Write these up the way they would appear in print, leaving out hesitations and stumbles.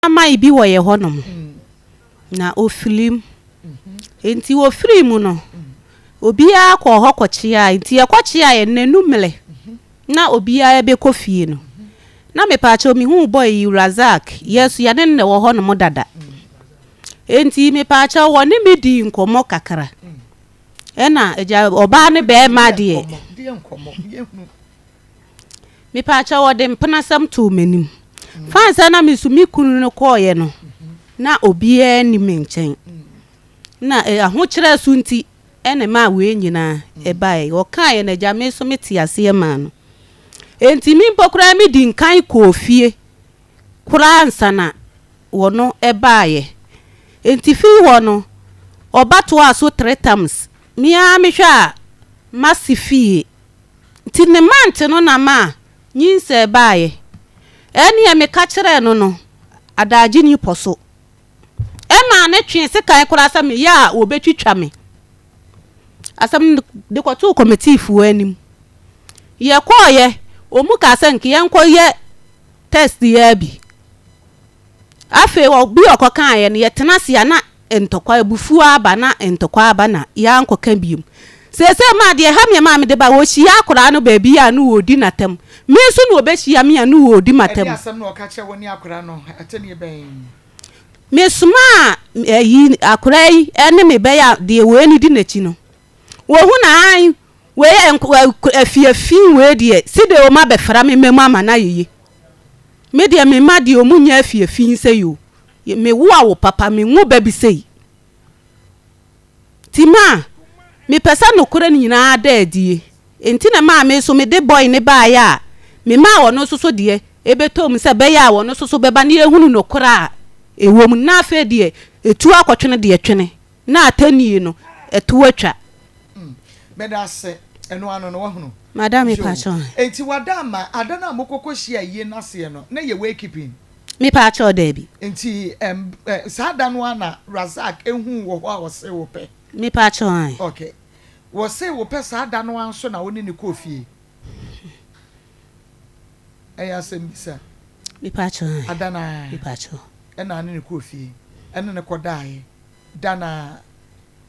ama ibi wo ye honom na ofilim enti wo firim no obia akọ hokọchia enti yakọchia ye nanumle na obia ebe kofie no na mepacho mi hu boy Razak yesu ya ne wo honom dada enti mepacho wo ne medi nkomo kakara ena eja oba ne be ma de mepacho wo de mpenasam to manim fansa na misumi kunu no koye no na obia ni menchen na ahokyere sunti ene ma we nyina ebae wo kan na jame so meti ase ma no enti mi mpokura mi di nkan kofie kura ansana wono ebae enti fi wono obato aso 3 times mi a mi hwa masifie ti ne mante no na ma nyinse ebae eni e me ka kire no adaji ni poso ema ne twen se kan kura sa me ya obetwitwa me asam de kwato committee fu anim ye koye omu ka se nke ye nkoye test ya bi afi obi okokan ye ne ye tenase ya na entokwa ebufu aba na entokwa aba na ya nkoka bium sese ma de ha me ma me de ba wo hia akura no ba bi ya no odi natem me so no obehia me ya no odi matem asam no ka che woni akura no atani ben me suma yi akura yi ene me be ya de we ni di nachi no wo hu na an we afiafin we de side o ma be fra me memu ama na yeye me de me ma de o munya afiafin se yo me wo awo papa me nwu ba bi sei tima me pesa no kora ni nyina da adie enti na ma me so me de boy ne ba ya me ma wo no soso de ebetom se be ya wo no soso be ba ne ehunu no kora ewom na afa de etu akotwene de etwene na atani no etu atwa medase eno ano no wahunu madam pacho enti wadama adana mokoko hia yie nase no na ye we keeping me pacho debi enti sada no ana Razak ehu wo ho a wo se wo pe me pacho an okay wo se wo pe sada no anso na woni ne kofie eya sembisa me pacho an adana me pacho ena ne kofie ena ne kodai dana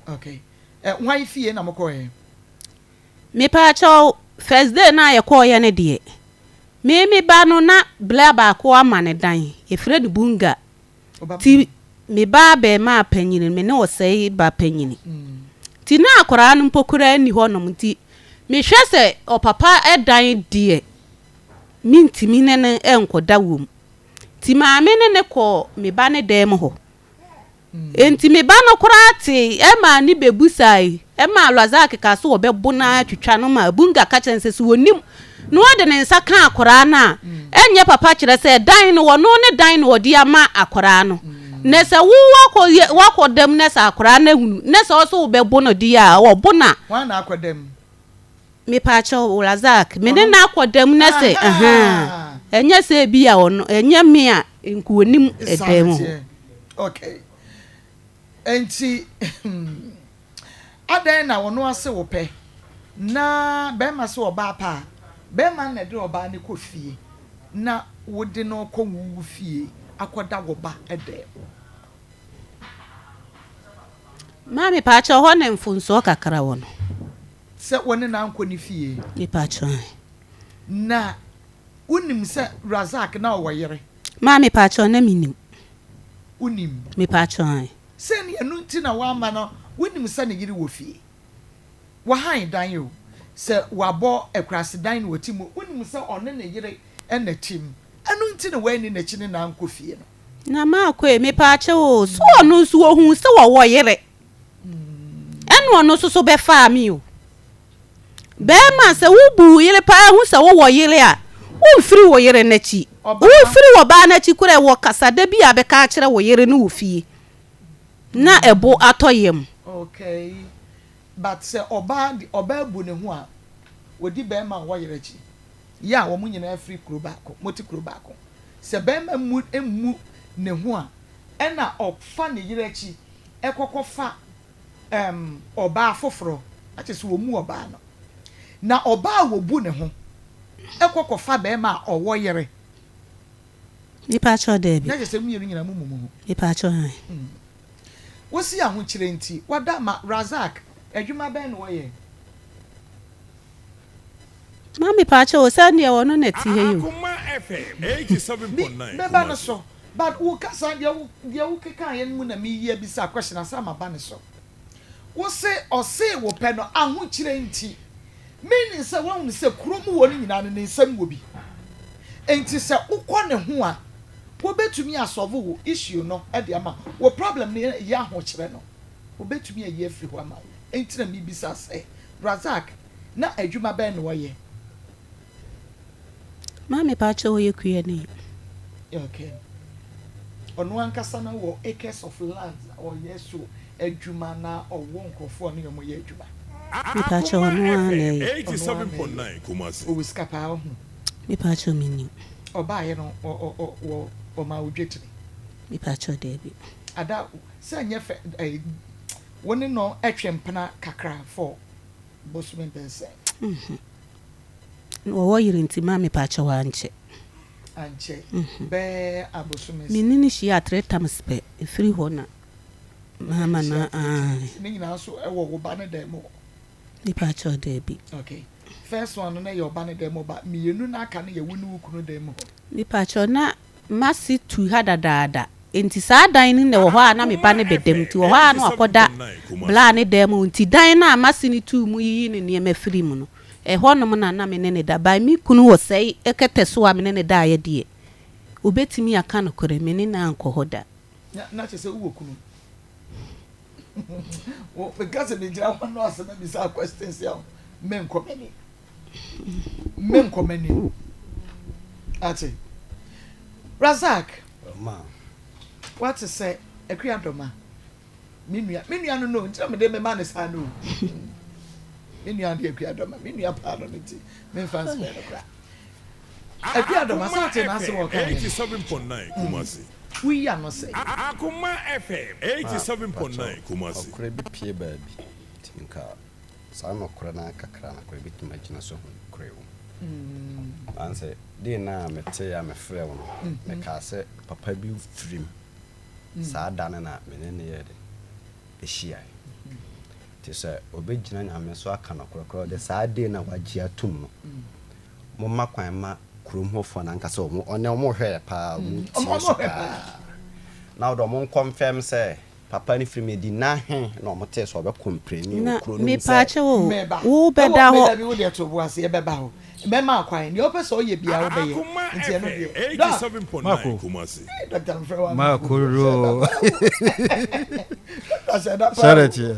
okay why fie na mokoye me pacho first day na ye koye ne de me ba no na bla ba ko amane dan e Fred Bunga ti me ba be ma panyini me ne osei ba panyini ti na akora no mpokura ni ho no ti me hwese o papa edan de minti mi ne enkoda wom ti ma me ne ko me ba ne dem ho enti me ba no kurati e ma ni bebusai e ma Razak ka so obebo na twitwa no ma Bunga ka chense so wonim no ode ne nsa kan akora na enye papa kire se dan no wono ne dan no odi ama akora no ne se wo wakodem ne sa akora na hunu ne se so obebo no di a wo na wa na akodem me pa cho Razak me ne na akodem ne se enye se bi a wono enye me a enku onim edem okay enti adan na wono ase wo pe na be ma se oba pa be ma na de oba ne ko fie na wode no ko wu fie akoda wo ba ede mami pa cho ho ne mfunso kakra wono se woni na anko ni fie ni pa cho na unim se Razak na wo yere mami pa cho na minim unim mi pa cho se ne enu nti na wa ma no wonim se ne yiri wo fie wa han dan yo se wabo ekrase dan no timu wonim se one ne yire ena tim enu nti na wa ni na chine na anko fie no na ma ko mi pa cho so onu so ohun se wo yire enu onu so be fa mi o be ma se wo bu yire pa hu se wo yire a wo firi wo yire na chi wo firi wo ba na chi kure wo kasa da bi abeka kire wo yire no fie na ebo atoyem okay but se oba bu ne ho a wodi be ma wo yire chi ya wo munyina free kuro baako moti kuro baako se be ma mu emu ne ho a ena ofa ne yire chi ekokofa oba foforo ati se wo mu oba no na oba wo bu ne ho ekokofa be ma owo yire Nipa cho debi. Na just mu nyina mu. Nipa cho han. Wosi ahokyere nti wada ma Razak adwuma ben no ye. Mami pa cho sani e wono na ti he yo. Akoma FM 87.9. Beba no so. But wo kasa dia wo keka ye mu na me ye bi sa question asa ma ba ne so. Wo se ose wo pe no ahokyere nti. Meaning say won se krom wo ni nyina ne nsam wo bi. Enti se ukọ ne ho a wo betumi asolve wo issue no e de ama wo problem ne ye ahokyere no. Wo betumi aye afri ho ama. Enti na me bi sa say Razak na adwuma ben no ye. Mami pa cho ye kuye ni. Okay. Ono ankasa na wo acres of land or yeso adwuma na owo nkofo no yomo ye adwuma. Nipa cho no ane. 87.9 Kumasi. O wiskapa ho. Nipa cho mini. Oba ye no o ma odwetiri. Nipa cho debi. Ada se nya fe woni no etwempena kakra for bosumen bense. Wo yiri nti mami pa cho wa nche. Anche be abosumen. Minini shi ya 3 times pe free ho na. Mama na ni nyina so e wo ba ne dem mo. Nipa cho debi. Okay. First one na your ban dem mo ba mienu na aka ne ye wunu kunu dem mo. Nipa cho na masi tu hada dada. Enti saa dan ni ne wo ho a na me ba ne bedem ti wo ho a na akoda bla ne dem nti dan na masi ni tu mu yi ne ne ma free mu no. Ho no na me ne da ba mi kunu wo sei ekete so a me ne da ye de. Obetimi aka no kore me ne na anko hoda. Na che se uwo kunu. Wo because me jira one no asem be say questions ya. Men komeni. Ati. Razak. Ma. What to say? Ekriadoma. Minua no nti me de me man is anu. Minua de ekriadoma. Minua pa no nti. Men fans be no kra. Ekriadoma sate na se wo kan. 87.9 Kumasi. We are not say. Akoma FM 87.9 Kumasi. Okre bi pie ba bi. Tinka. Sa no kra na kakra na kra bi timagina so kra wo. Anse de na mete ya me frɛ wo no. Me ka se papa bi frim. Sa dane na menene ye de. Ehia. Ti se obegina nyame so aka no kra de sa de na wagye atum no. Mo makwan ma krom hofo na nkasa omo one omo hwe pa mu ti now do mo confirm say papa ni free me di na he na omo te so be compreni kro no me pa che wo be da ho me wo de to bo ase e be ba ho me ma akwan ni o pe so ye bia wo be ye nti eno de 87.9 Kumasi. Dr. Mfrewa Makuro. I said that Charity.